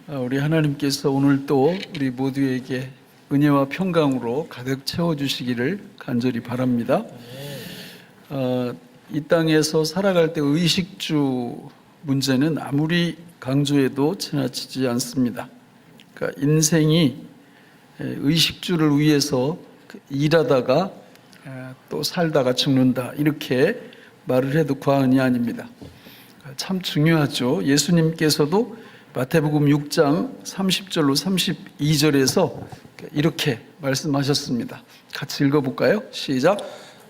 우리 하나님께서 오늘 또 우리 모두에게 은혜와 평강으로 가득 채워주시기를 간절히 바랍니다. 이 땅에서 살아갈 때 의식주 문제는 아무리 강조해도 지나치지 않습니다. 그러니까 인생이 의식주를 위해서 일하다가 또 살다가 죽는다, 이렇게 말을 해도 과언이 아닙니다. 참 중요하죠. 예수님께서도 마태복음 6장 30절로 32절에서 이렇게 말씀하셨습니다. 같이 읽어볼까요? 시작.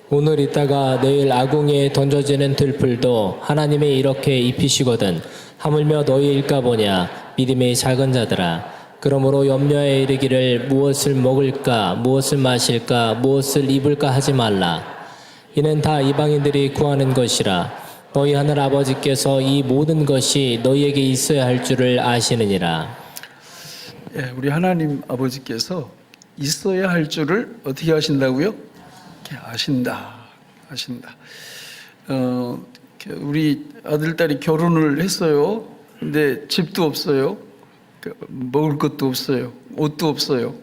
오늘 있다가 내일 아궁이에 던져지는 들풀도 하나님이 이렇게 입히시거든 하물며 너희일까 보냐 믿음의 작은 자들아. 그러므로 염려에 이르기를 무엇을 먹을까 무엇을 마실까 무엇을 입을까 하지 말라. 이는 다 이방인들이 구하는 것이라. 너희 하늘 아버지께서 이 모든 것이 너희에게 있어야 할 줄을 아시느니라. 우리 하나님 아버지께서 있어야 할 줄을 어떻게 아신다고요? 아신다. 우리 아들, 딸이 결혼을 했어요. 근데 집도 없어요. 먹을 것도 없어요. 옷도 없어요.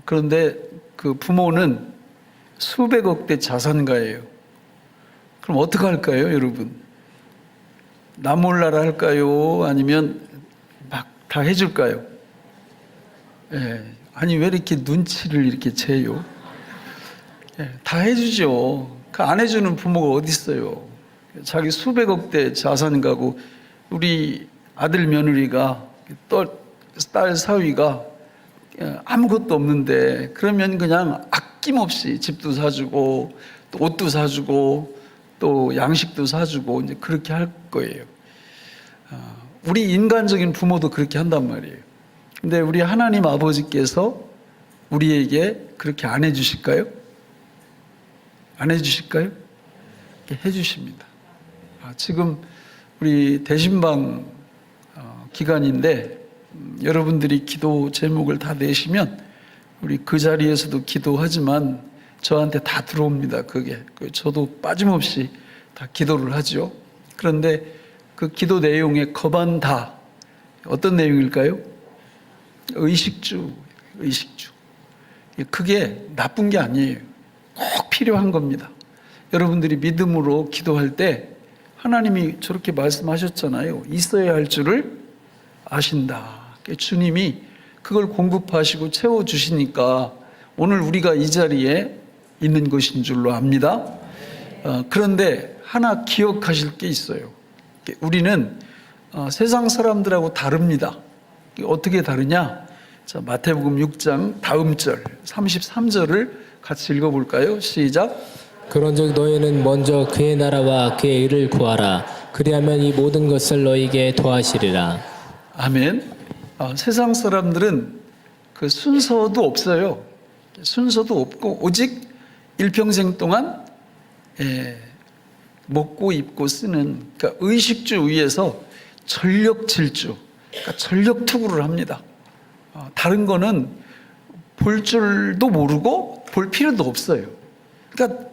그런데 그 부모는 수백억 대 자산가예요. 그럼 어떻게 할까요, 여러분? 나 몰라라 할까요? 아니면 막 다 해줄까요? 아니 왜 이렇게 눈치를 이렇게 채요? 다 해주죠. 그 안 해주는 부모가 어디 있어요? 자기 수백억 대 자산가고 우리 아들 며느리가 딸 사위가 아무것도 없는데 그러면 그냥 아낌없이 집도 사주고 또 옷도 사주고 또 양식도 사주고 이제 그렇게 할 거예요. 우리 인간적인 부모도 그렇게 한단 말이에요. 근데 우리 하나님 아버지께서 우리에게 그렇게 안 해주실까요? 안 해주실까요? 해주십니다. 지금 우리 대신방 기간인데 여러분들이 기도 제목을 다 내시면 우리 그 자리에서도 기도하지만 저한테 다 들어옵니다. 그게 저도 빠짐없이 다 기도를 하죠. 그런데 그 기도 내용의 거반다 어떤 내용일까요? 의식주. 그게 나쁜 게 아니에요. 꼭 필요한 겁니다. 여러분들이 믿음으로 기도할 때 하나님이 저렇게 말씀하셨잖아요. 있어야 할 줄을 아신다. 주님이 그걸 공급하시고 채워주시니까 오늘 우리가 이 자리에 있는 것인 줄로 압니다. 그런데 하나 기억하실 게 있어요. 우리는 세상 사람들하고 다릅니다. 어떻게 다르냐? 자, 마태복음 6장 다음 절 33절을 같이 읽어볼까요? 시작. 그런즉 너희는 먼저 그의 나라와 그의 의를 구하라. 그리하면 이 모든 것을 너희에게 더하시리라. 아멘. 세상 사람들은 그 순서도 없어요. 순서도 없고 오직 일평생 동안 먹고 입고 쓰는, 그러니까 의식주 위에서 전력 질주, 그러니까 전력 투구를 합니다. 다른 거는 볼 줄도 모르고 볼 필요도 없어요. 그러니까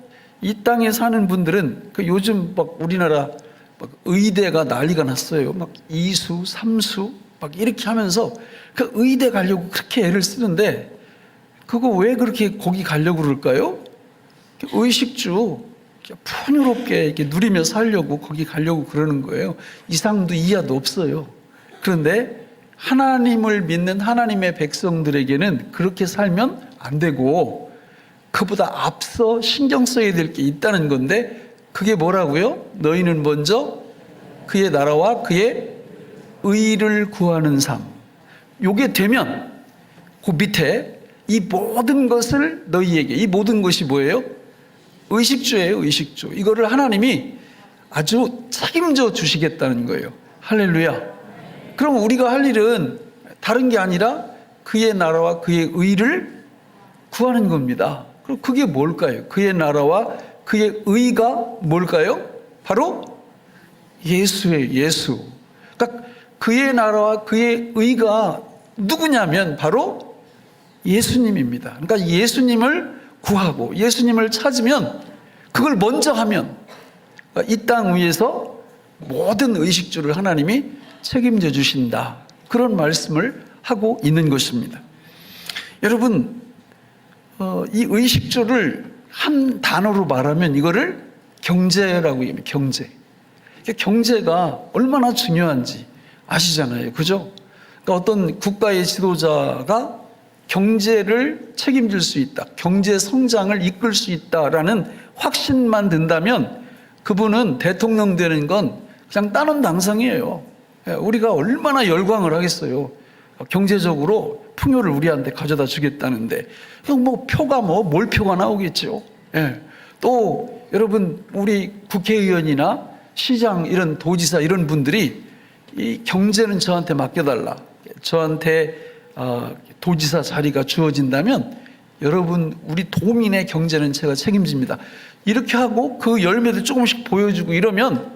이 땅에 사는 분들은 요즘 막 우리나라 막 의대가 난리가 났어요. 막 2수, 3수 막 이렇게 하면서 그 의대 가려고 그렇게 애를 쓰는데 그거 왜 그렇게 거기 가려고 그럴까요? 의식주 풍요롭게 이렇게 누리며 살려고 거기 가려고 그러는 거예요. 이상도 이하도 없어요. 그런데 하나님을 믿는 하나님의 백성들에게는 그렇게 살면 안 되고 그보다 앞서 신경 써야 될 게 있다는 건데 그게 뭐라고요? 너희는 먼저 그의 나라와 그의 의를 구하는 삶. 요게 되면 그 밑에 이 모든 것을 너희에게, 이 모든 것이 뭐예요? 의식주예요, 의식주. 이거를 하나님이 아주 책임져 주시겠다는 거예요. 할렐루야. 그럼 우리가 할 일은 다른 게 아니라 그의 나라와 그의 의를 구하는 겁니다. 그럼 그게 뭘까요? 그의 나라와 그의 의가 뭘까요? 바로 예수예요, 예수. 그러니까 그의 나라와 그의 의가 누구냐면 바로 예수님입니다. 그러니까 예수님을 구하고 예수님을 찾으면 그걸 먼저 하면 이 땅 위에서 모든 의식주를 하나님이 책임져 주신다. 그런 말씀을 하고 있는 것입니다. 여러분, 이 의식주를 한 단어로 말하면 이거를 경제라고 얘기합니다. 경제. 경제가 얼마나 중요한지 아시잖아요. 그죠? 그러니까 어떤 국가의 지도자가 경제를 책임질 수 있다, 경제 성장을 이끌 수 있다라는 확신만 든다면 그분은 대통령 되는 건 그냥 따놓은 당상이에요. 우리가 얼마나 열광을 하겠어요. 경제적으로 풍요를 우리한테 가져다 주겠다는데 그냥 뭐 표가 몰표가 나오겠죠. 예. 또 여러분, 우리 국회의원이나 시장, 이런 도지사 이런 분들이 이 경제는 저한테 맡겨달라, 저한테 도지사 자리가 주어진다면 여러분, 우리 도민의 경제는 제가 책임집니다, 이렇게 하고 그 열매도 조금씩 보여주고 이러면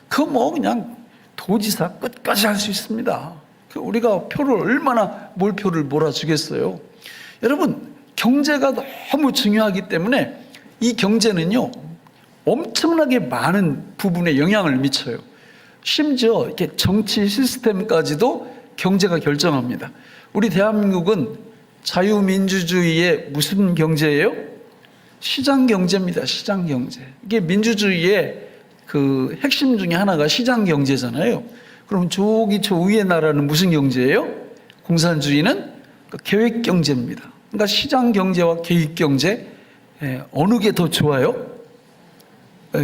그냥 도지사 끝까지 할 수 있습니다. 우리가 표를 얼마나 몰표를 몰아주겠어요. 여러분, 경제가 너무 중요하기 때문에 이 경제는요 엄청나게 많은 부분에 영향을 미쳐요. 심지어 이렇게 정치 시스템까지도 경제가 결정합니다. 우리 대한민국은 자유민주주의의 무슨 경제예요? 시장 경제입니다. 시장 경제. 이게 민주주의의 그 핵심 중에 하나가 시장 경제잖아요. 그럼 저기 저 위의 나라는 무슨 경제예요? 공산주의는 계획 경제입니다. 그러니까 시장 경제와 계획 경제, 어느 게 더 좋아요?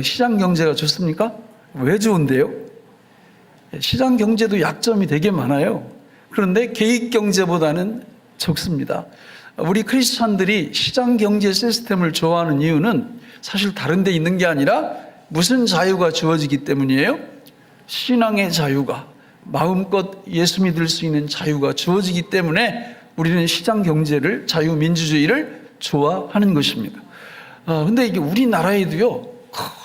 시장 경제가 좋습니까? 왜 좋은데요? 시장 경제도 약점이 되게 많아요. 그런데 계획 경제보다는 적습니다. 우리 크리스찬들이 시장 경제 시스템을 좋아하는 이유는 사실 다른 데 있는 게 아니라 무슨 자유가 주어지기 때문이에요? 신앙의 자유가, 마음껏 예수 믿을 수 있는 자유가 주어지기 때문에 우리는 시장 경제를, 자유민주주의를 좋아하는 것입니다. 근데 이게 우리나라에도요,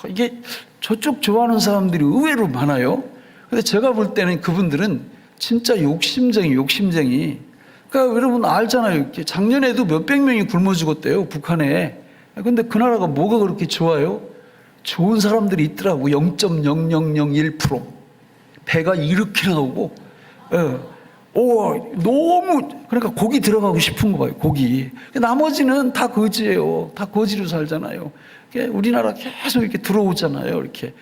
이게 저쪽 좋아하는 사람들이 의외로 많아요. 근데 제가 볼 때는 그분들은 진짜 욕심쟁이. 그러니까 여러분 알잖아요. 작년에도 몇백 명이 굶어 죽었대요, 북한에. 근데 그 나라가 뭐가 그렇게 좋아요? 좋은 사람들이 있더라고. 0.0001%. 배가 이렇게 나오고, 너무, 그러니까 고기 들어가고 싶은 거 봐요, 고기. 나머지는 다 거지예요. 다 거지로 살잖아요. 우리나라 계속 이렇게 들어오잖아요, 이렇게.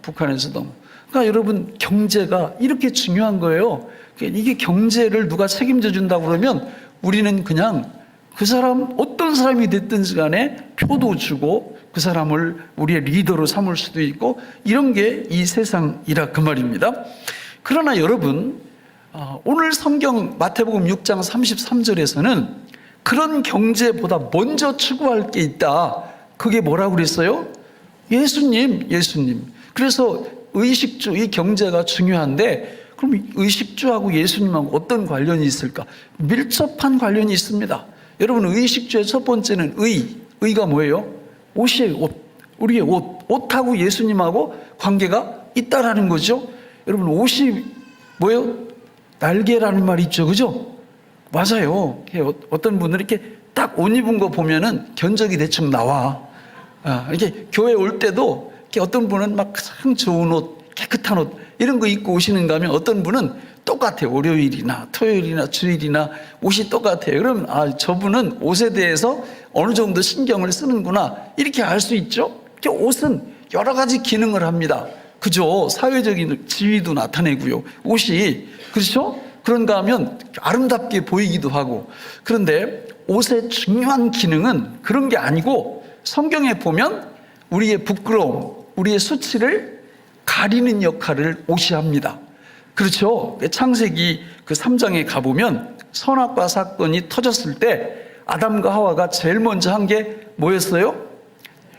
북한에서도. 그러니까 여러분, 경제가 이렇게 중요한 거예요. 이게 경제를 누가 책임져 준다고 그러면 우리는 그냥 그 사람, 어떤 사람이 됐든지 간에 표도 주고 그 사람을 우리의 리더로 삼을 수도 있고 이런 게 이 세상이라 그 말입니다. 그러나 여러분, 오늘 성경 마태복음 6장 33절에서는 그런 경제보다 먼저 추구할 게 있다. 그게 뭐라고 그랬어요? 예수님. 그래서 의식주, 이 경제가 중요한데 그럼 의식주하고 예수님하고 어떤 관련이 있을까? 밀접한 관련이 있습니다. 여러분, 의식주의 첫 번째는 의가 뭐예요? 옷이에요, 옷. 우리의 옷. 옷하고 예수님하고 관계가 있다라는 거죠. 여러분, 옷이 뭐예요? 날개라는 말이 있죠, 그죠? 맞아요. 어떤 분들은 이렇게 딱 옷 입은 거 보면은 견적이 대충 나와. 이렇게 교회 올 때도 이렇게 어떤 분은 막 가장 좋은 옷, 깨끗한 옷 이런 거 입고 오시는가 하면 어떤 분은 똑같아요. 월요일이나 토요일이나 주일이나 옷이 똑같아요. 그러면 저분은 옷에 대해서 어느 정도 신경을 쓰는구나 이렇게 알 수 있죠. 옷은 여러 가지 기능을 합니다. 그죠? 사회적인 지위도 나타내고요. 옷이, 그렇죠? 그런가 하면 아름답게 보이기도 하고. 그런데 옷의 중요한 기능은 그런 게 아니고 성경에 보면 우리의 부끄러움, 우리의 수치를 가리는 역할을 옷이 합니다. 그렇죠? 창세기 그 3장에 가보면 선악과 사건이 터졌을 때 아담과 하와가 제일 먼저 한 게 뭐였어요?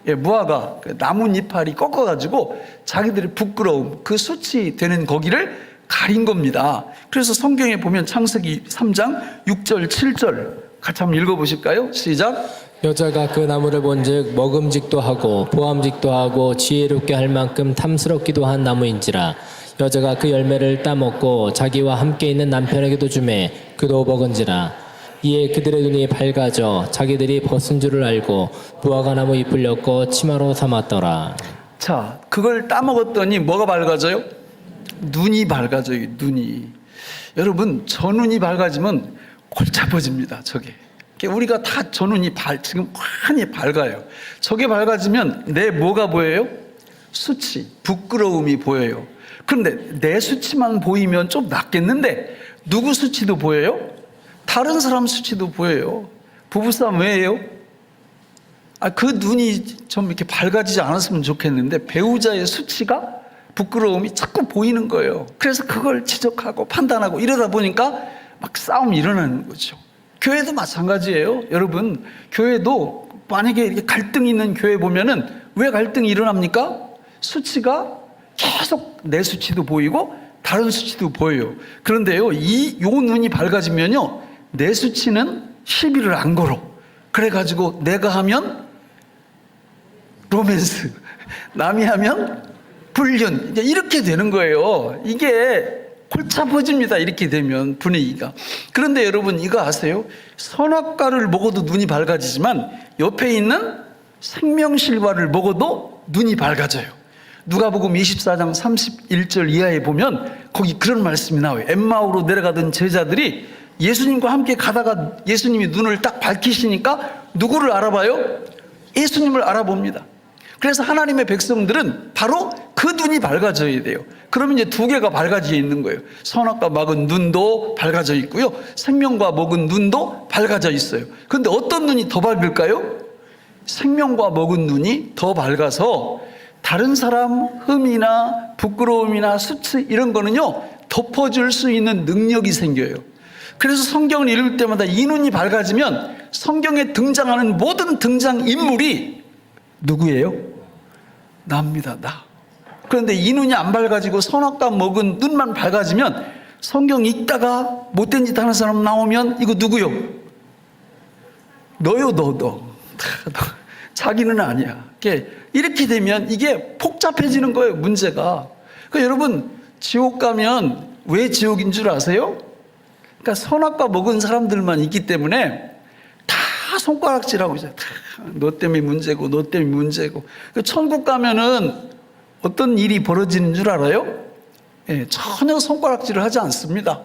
무화과 나뭇 이파리 꺾어가지고 자기들의 부끄러움, 그 수치 되는 거기를 가린 겁니다. 그래서 성경에 보면 창세기 3장 6절 7절 같이 한번 읽어보실까요? 시작. 여자가 그 나무를 본즉 먹음직도 하고 보암직도 하고 지혜롭게 할 만큼 탐스럽기도 한 나무인지라. 여자가 그 열매를 따먹고 자기와 함께 있는 남편에게도 주매 그도 먹은지라. 이에 그들의 눈이 밝아져 자기들이 벗은 줄을 알고 무화과 나무 잎을 엮고 치마로 삼았더라. 자, 그걸 따먹었더니 뭐가 밝아져요? 눈이 밝아져요, 눈이. 여러분, 저 눈이 밝아지면 골치 아파집니다. 저게. 우리가 다 저 눈이 지금 환히 밝아요. 저게 밝아지면 내 뭐가 보여요? 수치, 부끄러움이 보여요. 그런데 내 수치만 보이면 좀 낫겠는데 누구 수치도 보여요? 다른 사람 수치도 보여요. 부부싸움 왜 해요? 그 눈이 좀 이렇게 밝아지지 않았으면 좋겠는데 배우자의 수치가, 부끄러움이 자꾸 보이는 거예요. 그래서 그걸 지적하고 판단하고 이러다 보니까 막 싸움이 일어나는 거죠. 교회도 마찬가지예요. 여러분, 교회도 만약에 이렇게 갈등이 있는 교회 보면은 왜 갈등이 일어납니까? 수치가 계속 내 수치도 보이고 다른 수치도 보여요. 그런데요, 요 눈이 밝아지면요, 내 수치는 시비를 안 걸어. 그래가지고 내가 하면 로맨스, 남이 하면 불륜, 이렇게 되는 거예요. 이게 골치 아파집니다. 이렇게 되면 분위기가. 그런데 여러분, 이거 아세요? 선악과를 먹어도 눈이 밝아지지만 옆에 있는 생명실과를 먹어도 눈이 밝아져요. 누가복음 24장 31절 이하에 보면 거기 그런 말씀이 나와요. 엠마오로 내려가던 제자들이 예수님과 함께 가다가 예수님이 눈을 딱 밝히시니까 누구를 알아봐요? 예수님을 알아봅니다. 그래서 하나님의 백성들은 바로 그 눈이 밝아져야 돼요. 그러면 이제 두 개가 밝아져 있는 거예요. 선악과 막은 눈도 밝아져 있고요, 생명과 먹은 눈도 밝아져 있어요. 그런데 어떤 눈이 더 밝을까요? 생명과 먹은 눈이 더 밝아서 다른 사람 흠이나 부끄러움이나 수치 이런 거는요, 덮어줄 수 있는 능력이 생겨요. 그래서 성경을 읽을 때마다 이 눈이 밝아지면 성경에 등장하는 모든 등장인물이 누구예요? 나입니다. 나. 그런데 이 눈이 안 밝아지고 선악과 먹은 눈만 밝아지면 성경 읽다가 못된 짓 하는 사람 나오면 이거 누구요? 너요, 너. 자기는 아니야. 이렇게 되면 이게 복잡해지는 거예요, 문제가. 그러니까 여러분, 지옥 가면 왜 지옥인 줄 아세요? 그러니까 선악과 먹은 사람들만 있기 때문에 다 손가락질하고 있어요. 너 때문에 문제고, 너 때문에 문제고. 천국 가면은 어떤 일이 벌어지는 줄 알아요? 전혀 손가락질을 하지 않습니다.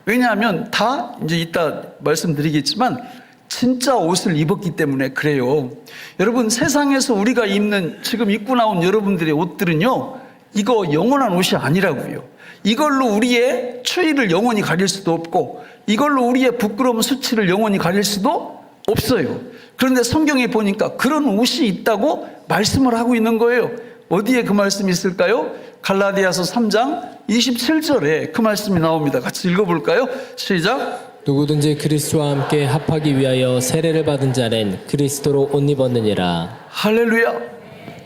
왜냐하면 다 이제 이따 말씀드리겠지만 진짜 옷을 입었기 때문에 그래요. 여러분, 세상에서 우리가 입는, 지금 입고 나온 여러분들의 옷들은요, 이거 영원한 옷이 아니라고요. 이걸로 우리의 추위를 영원히 가릴 수도 없고, 이걸로 우리의 부끄러움, 수치를 영원히 가릴 수도 없어요. 그런데 성경에 보니까 그런 옷이 있다고 말씀을 하고 있는 거예요. 어디에 그 말씀이 있을까요? 갈라디아서 3장 27절에 그 말씀이 나옵니다. 같이 읽어볼까요? 시작. 누구든지 그리스도와 함께 합하기 위하여 세례를 받은 자는 그리스도로 옷 입었느니라. 할렐루야.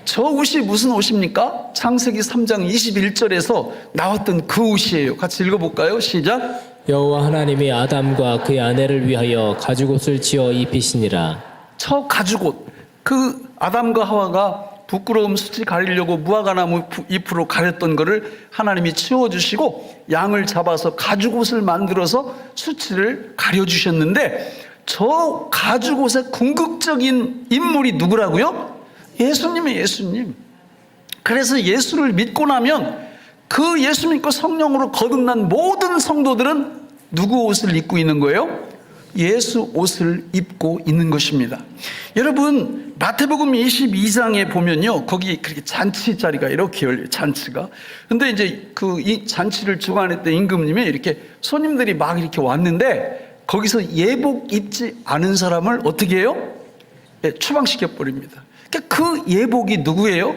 저 옷이 무슨 옷입니까? 창세기 3장 21절에서 나왔던 그 옷이에요. 같이 읽어볼까요? 시작. 여호와 하나님이 아담과 그의 아내를 위하여 가죽옷을 지어 입히시니라. 저 가죽옷, 그 아담과 하와가 부끄러움, 수치 가리려고 무화과나무 잎으로 가렸던 거를 하나님이 치워주시고 양을 잡아서 가죽옷을 만들어서 수치를 가려주셨는데, 저 가죽옷의 궁극적인 인물이 누구라고요? 예수님이에요. 예수님. 그래서 예수를 믿고 나면 그 예수 믿고 성령으로 거듭난 모든 성도들은 누구 옷을 입고 있는 거예요? 예수 옷을 입고 있는 것입니다. 여러분, 마태복음 22장에 보면요, 거기 그렇게 잔치 자리가 이렇게 열려요. 잔치가. 근데 이제 이 잔치를 주관했던 임금님이 이렇게 손님들이 막 이렇게 왔는데 거기서 예복 입지 않은 사람을 어떻게 해요? 추방시켜 버립니다. 그 예복이 누구예요?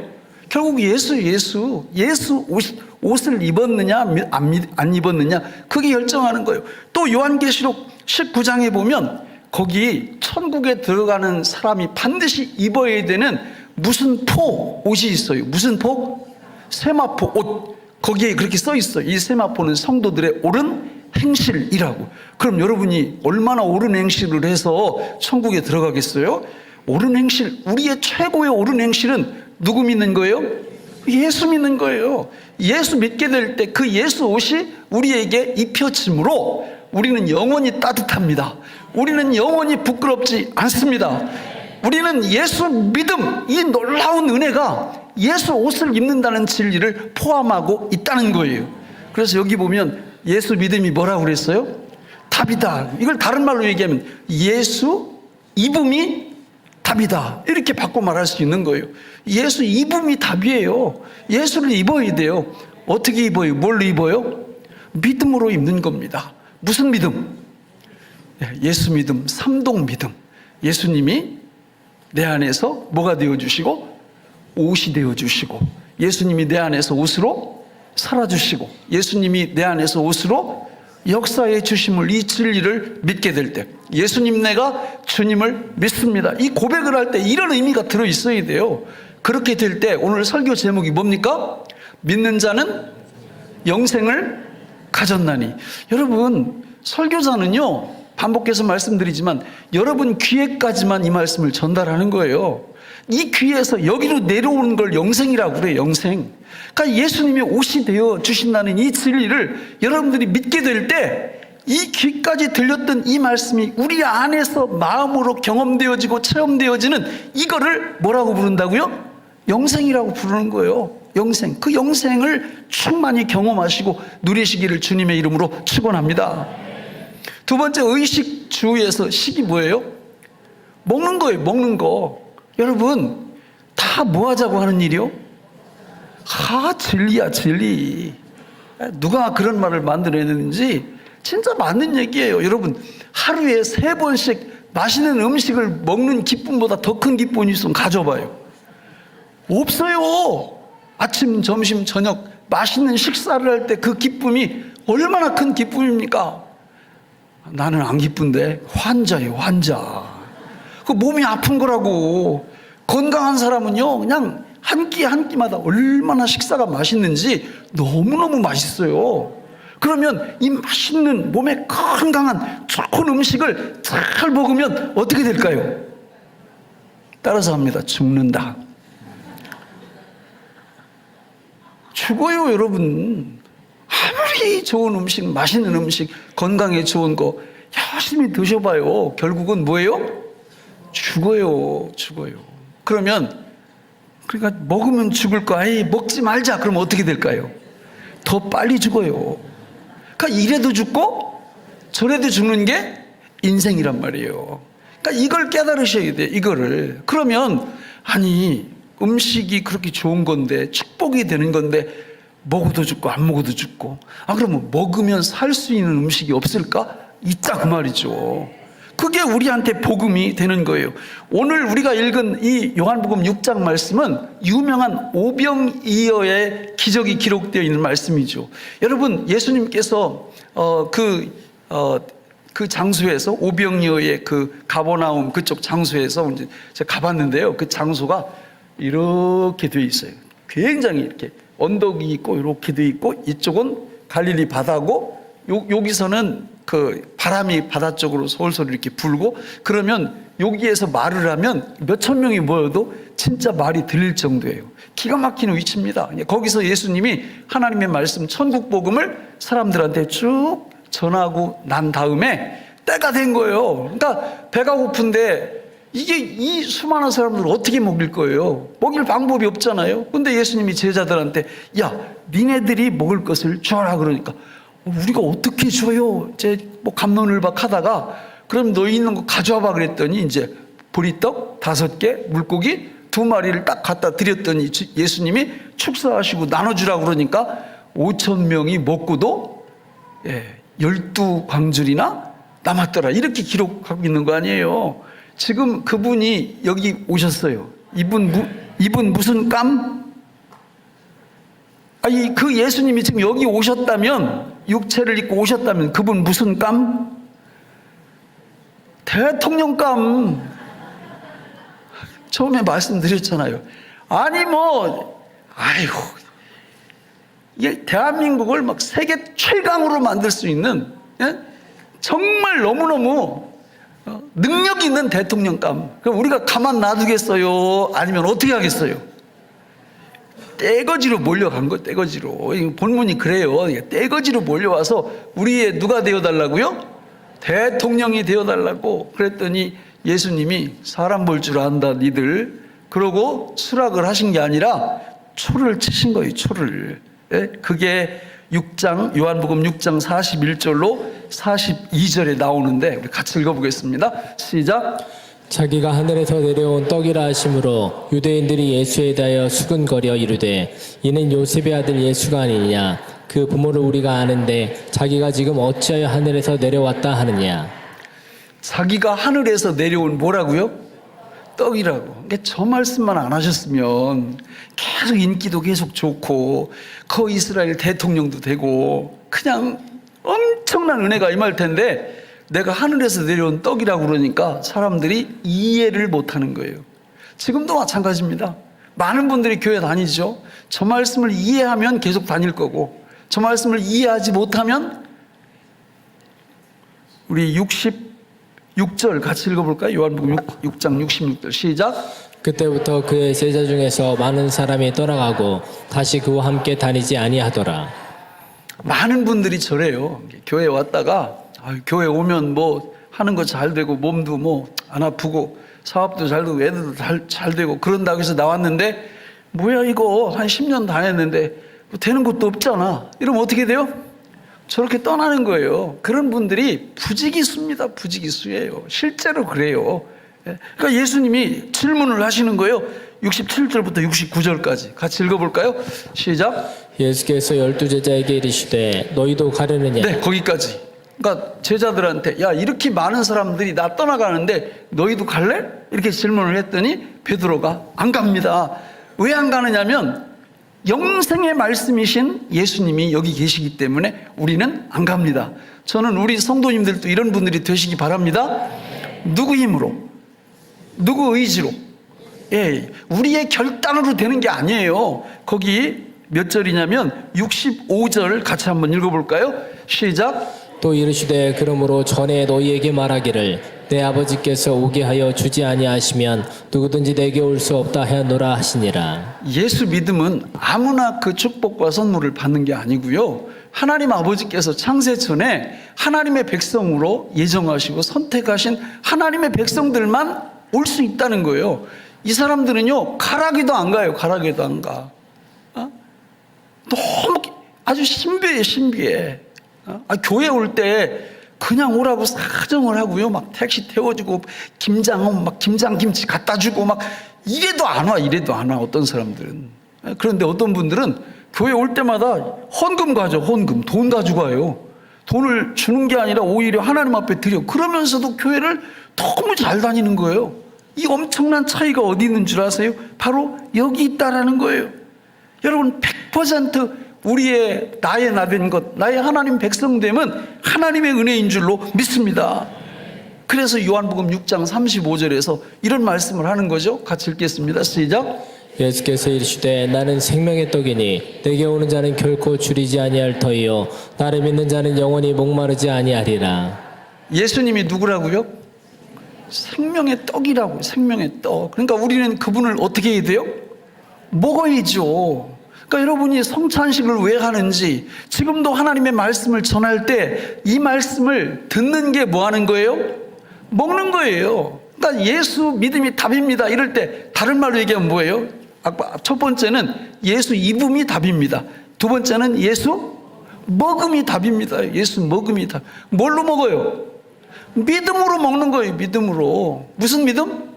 결국 예수 옷을 입었느냐 안 입었느냐, 그게 결정하는 거예요. 또 요한계시록 19장에 보면 거기 천국에 들어가는 사람이 반드시 입어야 되는 무슨 포 옷이 있어요. 무슨 포? 세마포 옷. 거기에 그렇게 써 있어요. 이 세마포는 성도들의 옳은 행실이라고. 그럼 여러분이 얼마나 옳은 행실을 해서 천국에 들어가겠어요? 옳은 행실, 우리의 최고의 옳은 행실은 누구 믿는 거예요? 예수 믿는 거예요. 예수 믿게 될 때 그 예수 옷이 우리에게 입혀짐으로 우리는 영원히 따뜻합니다. 우리는 영원히 부끄럽지 않습니다. 우리는 예수 믿음, 이 놀라운 은혜가 예수 옷을 입는다는 진리를 포함하고 있다는 거예요. 그래서 여기 보면 예수 믿음이 뭐라고 그랬어요? 답이다. 이걸 다른 말로 얘기하면 예수 입음이 답이다. 이렇게 바꿔 말할 수 있는 거예요. 예수 입음이 답이에요. 예수를 입어야 돼요. 어떻게 입어요? 뭘로 입어요? 믿음으로 입는 겁니다. 무슨 믿음? 예수 믿음, 삼동 믿음. 예수님이 내 안에서 뭐가 되어주시고 옷이 되어주시고, 예수님이 내 안에서 옷으로 살아주시고, 예수님이 내 안에서 옷으로 역사해 주심을, 이 진리를 믿게 될 때, 예수님 내가 주님을 믿습니다, 이 고백을 할 때 이런 의미가 들어있어야 돼요. 그렇게 될 때 오늘 설교 제목이 뭡니까? 믿는 자는 영생을 가졌나니. 여러분, 설교자는요, 반복해서 말씀드리지만 여러분 귀에까지만 이 말씀을 전달하는 거예요. 이 귀에서 여기로 내려오는 걸 영생이라고 그래요. 영생. 그러니까 예수님이 옷이 되어 주신다는 이 진리를 여러분들이 믿게 될 때 이 귀까지 들렸던 이 말씀이 우리 안에서 마음으로 경험되어지고 체험되어지는 이거를 뭐라고 부른다고요? 영생이라고 부르는 거예요. 영생. 그 영생을 충만히 경험하시고 누리시기를 주님의 이름으로 축원합니다. 두 번째, 의식 주의에서 식이 뭐예요? 먹는 거예요. 먹는 거. 여러분, 다 뭐 하자고 하는 일이요? 진리야, 진리. 누가 그런 말을 만들어냈는지 진짜 맞는 얘기예요. 여러분, 하루에 3번씩 맛있는 음식을 먹는 기쁨보다 더 큰 기쁨이 있으면 가져봐요. 없어요. 아침, 점심, 저녁 맛있는 식사를 할 때 그 기쁨이 얼마나 큰 기쁨입니까? 나는 안 기쁜데. 환자예요, 환자. 그 몸이 아픈 거라고. 건강한 사람은요, 그냥 한 끼 한 끼마다 얼마나 식사가 맛있는지 너무너무 맛있어요. 그러면 이 맛있는 몸에 건강한 좋은 음식을 잘 먹으면 어떻게 될까요? 따라서 합니다. 죽는다. 죽어요, 여러분. 아무리 좋은 음식, 맛있는 음식, 건강에 좋은 거 열심히 드셔봐요. 결국은 뭐예요? 죽어요. 그러면, 그러니까 먹으면 죽을 거, 먹지 말자. 그러면 어떻게 될까요? 더 빨리 죽어요. 그러니까 이래도 죽고 저래도 죽는 게 인생이란 말이에요. 그러니까 이걸 깨달으셔야 돼요. 이거를. 그러면 음식이 그렇게 좋은 건데, 축복이 되는 건데 먹어도 죽고 안 먹어도 죽고, 그러면 먹으면 살 수 있는 음식이 없을까? 있다, 그 말이죠. 그게 우리한테 복음이 되는 거예요. 오늘 우리가 읽은 이 요한복음 6장 말씀은 유명한 오병이어의 기적이 기록되어 있는 말씀이죠. 여러분, 예수님께서 그 장소에서, 오병이어의 그 가버나움 그쪽 장소에서 이제 제가 가봤는데요. 그 장소가 이렇게 되어 있어요. 굉장히 이렇게 언덕이 있고 이렇게 되어 있고, 이쪽은 갈릴리 바다고, 여기서는 그 바람이 바다 쪽으로 솔솔 이렇게 불고, 그러면 여기에서 말을 하면 몇천 명이 모여도 진짜 말이 들릴 정도예요. 기가 막히는 위치입니다. 거기서 예수님이 하나님의 말씀, 천국 복음을 사람들한테 쭉 전하고 난 다음에 때가 된 거예요. 그러니까 배가 고픈데 이게 이 수많은 사람들을 어떻게 먹일 거예요? 먹일 방법이 없잖아요. 근데 예수님이 제자들한테, 야, 니네들이 먹을 것을 줘라. 그러니까 우리가 어떻게 줘요? 뭐 갑론을박 하다가, 그럼 너희 있는 거 가져와봐 그랬더니 이제 보리떡 5개, 물고기 2마리를 딱 갖다 드렸더니 예수님이 축사하시고 나눠주라고 그러니까 5,000명이 먹고도 12광줄이나 남았더라. 이렇게 기록하고 있는 거 아니에요. 지금 그분이 여기 오셨어요. 이분 무슨 감? 그 예수님이 지금 여기 오셨다면, 육체를 입고 오셨다면 그분 무슨 감? 대통령감. 처음에 말씀드렸잖아요. 이게 대한민국을 막 세계 최강으로 만들 수 있는, 정말 너무너무 능력 있는 대통령감. 그럼 우리가 가만 놔두겠어요? 아니면 어떻게 하겠어요? 떼거지로 몰려간 거예요. 떼거지로. 본문이 그래요. 떼거지로 몰려와서 우리의 누가 되어달라고요? 대통령이 되어달라고. 그랬더니 예수님이 사람 볼 줄 안다 니들. 그러고 수락을 하신 게 아니라 초를 치신 거예요. 초를. 그게 요한복음 6장 41절로 42절에 나오는데 우리 같이 읽어보겠습니다. 시작. 자기가 하늘에서 내려온 떡이라 하심으로 유대인들이 예수에 대하여 수근거려 이르되 이는 요셉의 아들 예수가 아니냐 그 부모를 우리가 아는데 자기가 지금 어찌하여 하늘에서 내려왔다 하느냐. 자기가 하늘에서 내려온 뭐라고요? 떡이라고. 그러니까 저 말씀만 안 하셨으면 계속 인기도 계속 좋고 이스라엘 대통령도 되고 그냥 엄청난 은혜가 임할 텐데 내가 하늘에서 내려온 떡이라고 그러니까 사람들이 이해를 못하는 거예요. 지금도 마찬가지입니다. 많은 분들이 교회 다니죠. 저 말씀을 이해하면 계속 다닐 거고 저 말씀을 이해하지 못하면 우리 66절 같이 읽어볼까요? 요한복음 6장 66절 시작. 그때부터 그의 제자 중에서 많은 사람이 떠나가고 다시 그와 함께 다니지 아니하더라. 많은 분들이 저래요. 교회 왔다가 교회 오면 뭐 하는 거 잘 되고 몸도 뭐 안 아프고 사업도 잘 되고 애들도 잘 되고 그런다고 해서 나왔는데 뭐야 이거 한 10년 다녔는데 뭐 되는 것도 없잖아. 이러면 어떻게 돼요? 저렇게 떠나는 거예요. 그런 분들이 부지기수입니다. 부지기수예요. 실제로 그래요. 그러니까 예수님이 질문을 하시는 거예요. 67절부터 69절까지 같이 읽어볼까요? 시작. 예수께서 12제자에게 이르시되 너희도 가려느냐. 네, 거기까지. 그러니까 제자들한테 야 이렇게 많은 사람들이 나 떠나가는데 너희도 갈래? 이렇게 질문을 했더니 베드로가 안 갑니다. 왜 안 가느냐면 영생의 말씀이신 예수님이 여기 계시기 때문에 우리는 안 갑니다. 저는 우리 성도님들도 이런 분들이 되시기 바랍니다. 누구 힘으로? 누구 의지로? 예, 우리의 결단으로 되는 게 아니에요. 거기 몇 절이냐면 65절 같이 한번 읽어볼까요? 시작. 또 이르시되 그러므로 전에 너희에게 말하기를 내 아버지께서 오게 하여 주지 아니하시면 누구든지 내게 올 수 없다 하였노라 하시니라. 예수 믿음은 아무나 그 축복과 선물을 받는 게 아니고요. 하나님 아버지께서 창세 전에 하나님의 백성으로 예정하시고 선택하신 하나님의 백성들만 올 수 있다는 거예요. 이 사람들은요 가라기도 안 가요. 가라기도 안 가. 너무 아주 신비해 신비해. 교회 올 때 그냥 오라고 사정을 하고요. 막 택시 태워주고 김장 막 김장김치 갖다 주고 막 이래도 안 와. 이래도 안 와. 어떤 사람들은. 그런데 어떤 분들은 교회 올 때마다 헌금 가져. 헌금. 돈 가지고 와요. 돈을 주는 게 아니라 오히려 하나님 앞에 드려. 그러면서도 교회를 너무 잘 다니는 거예요. 이 엄청난 차이가 어디 있는 줄 아세요? 바로 여기 있다라는 거예요. 여러분 100% 나의 나된 것, 나의 하나님 백성됨은 하나님의 은혜인 줄로 믿습니다. 그래서 요한복음 6장 35절에서 이런 말씀을 하는 거죠. 같이 읽겠습니다. 시작. 예수께서 이르시되 나는 생명의 떡이니 내게 오는 자는 결코 줄이지 아니할 터이요 나를 믿는 자는 영원히 목마르지 아니하리라. 예수님이 누구라고요? 생명의 떡이라고요. 생명의 떡. 그러니까 우리는 그분을 어떻게 해야 돼요? 먹어야죠. 그러니까 여러분이 성찬식을 왜 하는지 지금도 하나님의 말씀을 전할 때 이 말씀을 듣는 게 뭐 하는 거예요? 먹는 거예요. 그러니까 예수 믿음이 답입니다. 이럴 때 다른 말로 얘기하면 뭐예요? 첫 번째는 예수 입음이 답입니다. 두 번째는 예수 먹음이 답입니다. 예수 먹음이 답. 뭘로 먹어요? 믿음으로 먹는 거예요. 믿음으로. 무슨 믿음?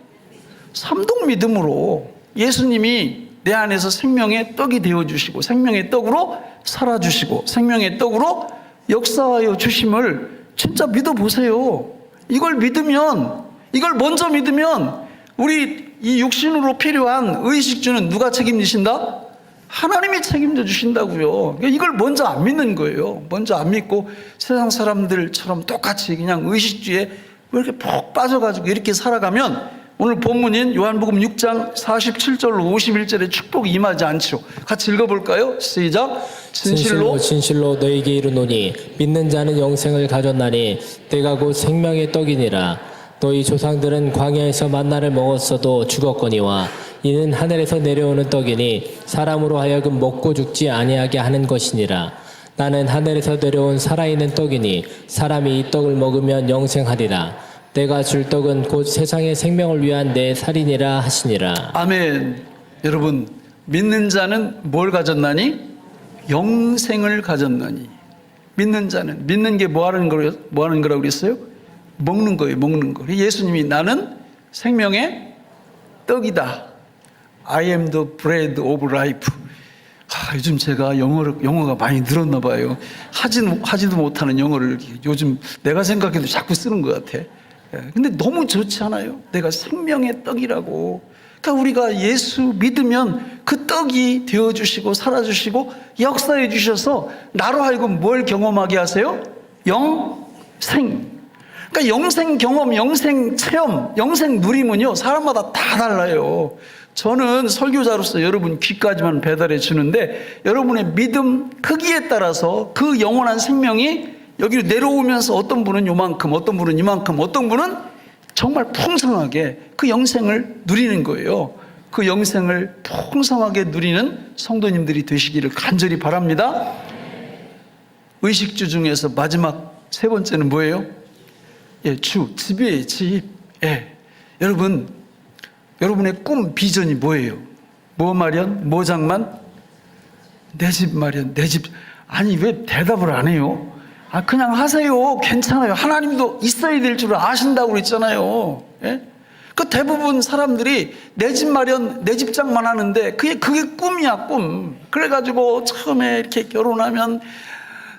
삼동 믿음으로. 예수님이 내 안에서 생명의 떡이 되어주시고 생명의 떡으로 살아주시고 생명의 떡으로 역사하여 주심을 진짜 믿어보세요. 이걸 먼저 믿으면 우리 이 육신으로 필요한 의식주는 누가 책임지신다? 하나님이 책임져 주신다고요. 이걸 먼저 안 믿는 거예요. 먼저 안 믿고 세상 사람들처럼 똑같이 그냥 의식주에 왜 이렇게 푹 빠져가지고 이렇게 살아가면 오늘 본문인 요한복음 6장 47절로 51절에 축복이 임하지 않죠. 같이 읽어볼까요? 시작. 진실로 너희에게 이르노니 믿는 자는 영생을 가졌나니 내가 곧 생명의 떡이니라. 너희 조상들은 광야에서 만나를 먹었어도 죽었거니와 이는 하늘에서 내려오는 떡이니 사람으로 하여금 먹고 죽지 아니하게 하는 것이니라. 나는 하늘에서 내려온 살아있는 떡이니 사람이 이 떡을 먹으면 영생하리라. 내가 줄 떡은 곧 세상의 생명을 위한 내 살이니라 하시니라. 아멘. 여러분 믿는 자는 뭘 가졌나니? 영생을 가졌나니. 믿는 자는, 믿는 게 뭐 하는 거라고 그랬어요? 먹는 거예요, 먹는 거. 예수님이 나는 생명의 떡이다. I am the bread of life. 요즘 제가 영어가 많이 늘었나 봐요. 하지도 못하는 영어를 요즘 내가 생각해도 자꾸 쓰는 것 같아. 근데 너무 좋지 않아요? 내가 생명의 떡이라고. 그러니까 우리가 예수 믿으면 그 떡이 되어주시고 살아주시고 역사해 주셔서 나로 하여금 뭘 경험하게 하세요? 영생. 그러니까 영생 경험, 영생 체험, 영생 누림은요, 사람마다 다 달라요. 저는 설교자로서 여러분 귀까지만 배달해 주는데 여러분의 믿음 크기에 따라서 그 영원한 생명이 여기로 내려오면서 어떤 분은 요만큼, 어떤 분은 이만큼, 어떤 분은 정말 풍성하게 그 영생을 누리는 거예요. 그 영생을 풍성하게 누리는 성도님들이 되시기를 간절히 바랍니다. 의식주 중에서 마지막 세 번째는 뭐예요? 집이에요, 집. 여러분의 꿈, 비전이 뭐예요? 뭐 마련? 뭐 장만? 내 집 마련, 내 집. 아니, 왜 대답을 안 해요? 그냥 하세요. 괜찮아요. 하나님도 있어야 될 줄 아신다고 그랬잖아요. 그 대부분 사람들이 내 집 마련, 내 집장만 하는데 그게 꿈이야, 꿈. 그래가지고 처음에 이렇게 결혼하면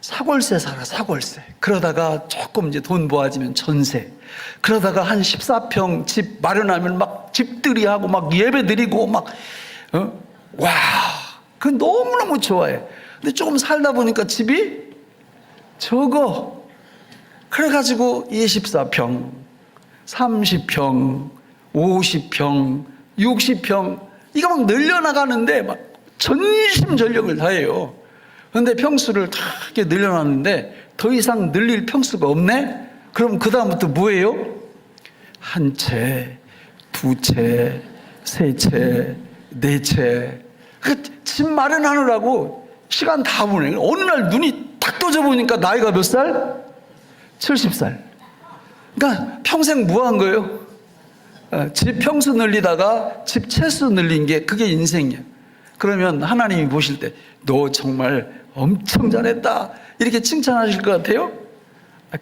사골세 살아, 사골세. 그러다가 조금 이제 돈 모아지면 전세. 그러다가 한 14평 집 마련하면 막 집들이 하고 막 예배 드리고 막, 와, 그 너무너무 좋아해. 근데 조금 살다 보니까 집이 적어. 그래가지고 24평, 30평, 50평, 60평, 이거 막 늘려나가는데 막 전심전력을 다해요. 그런데 평수를 다 이렇게 늘려놨는데 더 이상 늘릴 평수가 없네? 그럼 그다음부터 뭐예요? 한 채, 두 채, 세 채, 네 채. 집 마련하느라고 시간 다 보내. 어느 날 눈이 딱 떠져 보니까 나이가 몇 살? 70살. 그러니까 평생 뭐 한 거예요? 집 평수 늘리다가 집 채수 늘린 게 그게 인생이야. 그러면 하나님이 보실 때 너 정말 엄청 잘했다 이렇게 칭찬하실 것 같아요?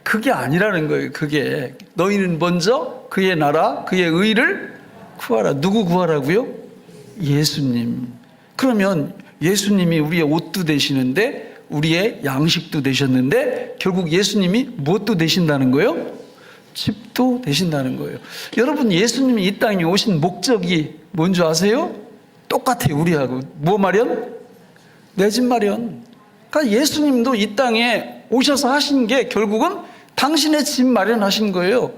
그게 아니라는 거예요. 그게 너희는 먼저 그의 나라 그의 의를 구하라. 누구 구하라고요? 예수님. 그러면 예수님이 우리의 옷도 되시는데 우리의 양식도 되셨는데 결국 예수님이 무엇도 되신다는 거예요? 집도 되신다는 거예요. 여러분, 예수님이 이 땅에 오신 목적이 뭔지 아세요? 똑같아요, 우리하고. 뭐 마련? 내 집 마련. 그러니까 예수님도 이 땅에 오셔서 하신 게 결국은 당신의 집 마련하신 거예요.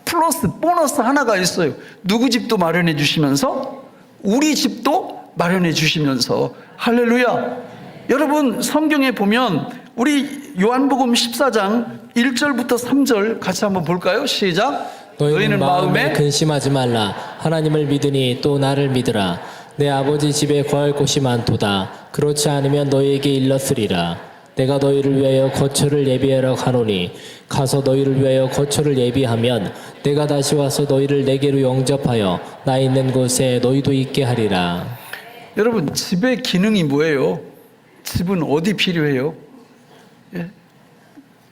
플러스 보너스 하나가 있어요. 누구 집도 마련해 주시면서 우리 집도 마련해 주시면서. 할렐루야. 여러분, 성경에 보면 우리 요한복음 14장 1절부터 3절 같이 한번 볼까요? 시작. 너희는 마음에 근심하지 말라. 하나님을 믿으니 또 나를 믿으라. 내 아버지 집에 거할 곳이 많도다. 그렇지 않으면 너희에게 일렀으리라. 내가 너희를 위하여 거처를 예비하러 가노니 가서 너희를 위하여 거처를 예비하면 내가 다시 와서 너희를 내게로 영접하여 나 있는 곳에 너희도 있게 하리라. 여러분, 집의 기능이 뭐예요? 집은 어디 필요해요?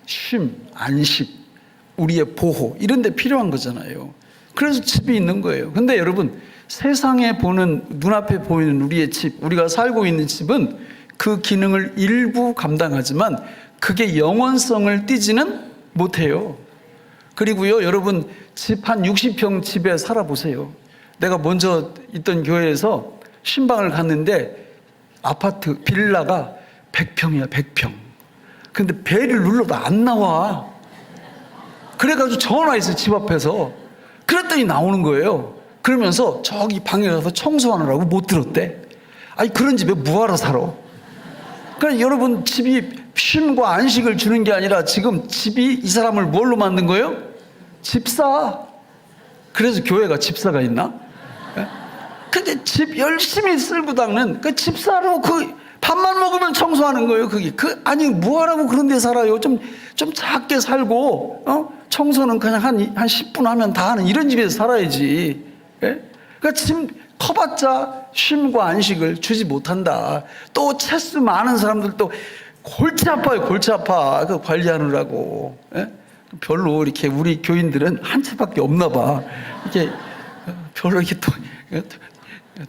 쉼, 안식, 우리의 보호 이런 데 필요한 거잖아요. 그래서 집이 있는 거예요. 근데 여러분, 세상에 보는, 눈앞에 보이는 우리의 집, 우리가 살고 있는 집은 그 기능을 일부 감당하지만 그게 영원성을 띠지는 못해요. 그리고요, 여러분, 집 한 60평 집에 살아보세요. 내가 먼저 있던 교회에서 신방을 갔는데 아파트, 빌라가 100평이야, 100평. 근데 벨을 눌러도 안 나와. 그래가지고 전화했어요, 집 앞에서. 그랬더니 나오는 거예요. 그러면서 저기 방에 가서 청소하느라고 못 들었대. 아니, 그런 집에 뭐하러 살아? 그러니까 여러분, 집이 쉼과 안식을 주는 게 아니라 지금 집이 이 사람을 뭘로 만든 거예요? 집사. 그래서 교회가 집사가 있나? 근데 집 열심히 쓸고 닦는 그 집사로 그 밥만 먹으면 청소하는 거예요. 그게 아니 뭐하라고 그런 데 살아요? 좀 작게 살고 청소는 그냥 한 10분 하면 다 하는 이런 집에서 살아야지. 예? 그러니까 커봤자 쉼과 안식을 주지 못한다. 또 체수 많은 사람들도 골치 아파요. 골치 아파. 그 관리하느라고. 예? 별로 이렇게 우리 교인들은 한 채밖에 없나 봐. 이렇게 별로 이렇게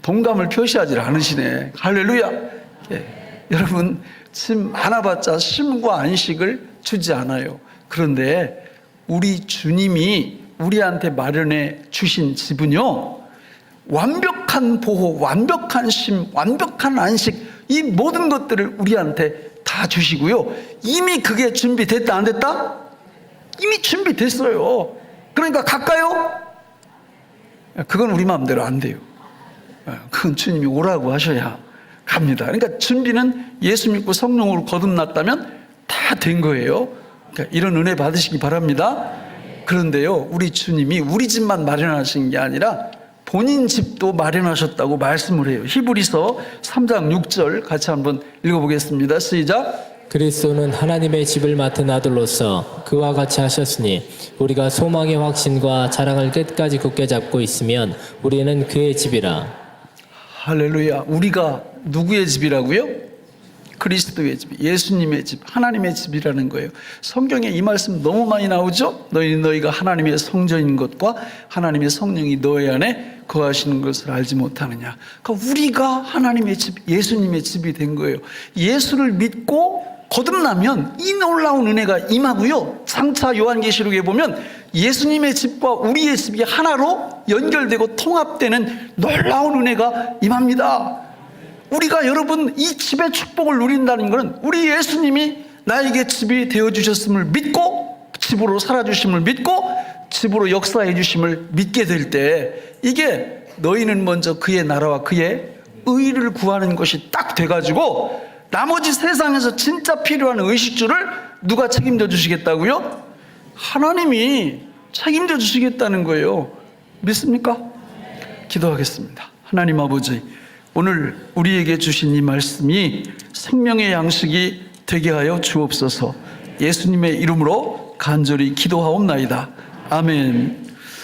동감을 표시하지 않으시네. 할렐루야. 예. 여러분, 짐 많아봤자 쉼과 안식을 주지 않아요. 그런데 우리 주님이 우리한테 마련해 주신 집은요, 완벽한 보호, 완벽한 쉼, 완벽한 안식, 이 모든 것들을 우리한테 다 주시고요. 이미 그게 준비됐다, 안 됐다? 이미 준비됐어요. 그러니까 갈까요? 그건 우리 마음대로 안 돼요. 그건 주님이 오라고 하셔야 갑니다. 그러니까 준비는 예수 믿고 성령으로 거듭났다면 다 된 거예요. 그러니까 이런 은혜 받으시기 바랍니다. 그런데요, 우리 주님이 우리 집만 마련하신 게 아니라 본인 집도 마련하셨다고 말씀을 해요. 히브리서 3장 6절 같이 한번 읽어보겠습니다. 시작. 그리스도는 하나님의 집을 맡은 아들로서 그와 같이 하셨으니 우리가 소망의 확신과 자랑을 끝까지 굳게 잡고 있으면 우리는 그의 집이라. 할렐루야. 우리가 누구의 집이라고요? 그리스도의 집, 예수님의 집, 하나님의 집이라는 거예요. 성경에 이 말씀 너무 많이 나오죠? 너희가 하나님의 성전인 것과 하나님의 성령이 너희 안에 거하시는 것을 알지 못하느냐. 그러니까 우리가 하나님의 집, 예수님의 집이 된 거예요. 예수를 믿고 거듭나면 이 놀라운 은혜가 임하고요. 장차 요한계시록에 보면 예수님의 집과 우리의 집이 하나로 연결되고 통합되는 놀라운 은혜가 임합니다. 우리가 여러분 이 집의 축복을 누린다는 것은 우리 예수님이 나에게 집이 되어주셨음을 믿고 집으로 살아주심을 믿고 집으로 역사해 주심을 믿게 될 때 이게 너희는 먼저 그의 나라와 그의 의를 구하는 것이 딱 돼가지고 나머지 세상에서 진짜 필요한 의식주를 누가 책임져 주시겠다고요? 하나님이 책임져 주시겠다는 거예요. 믿습니까? 기도하겠습니다. 하나님 아버지, 오늘 우리에게 주신 이 말씀이 생명의 양식이 되게 하여 주옵소서. 예수님의 이름으로 간절히 기도하옵나이다. 아멘.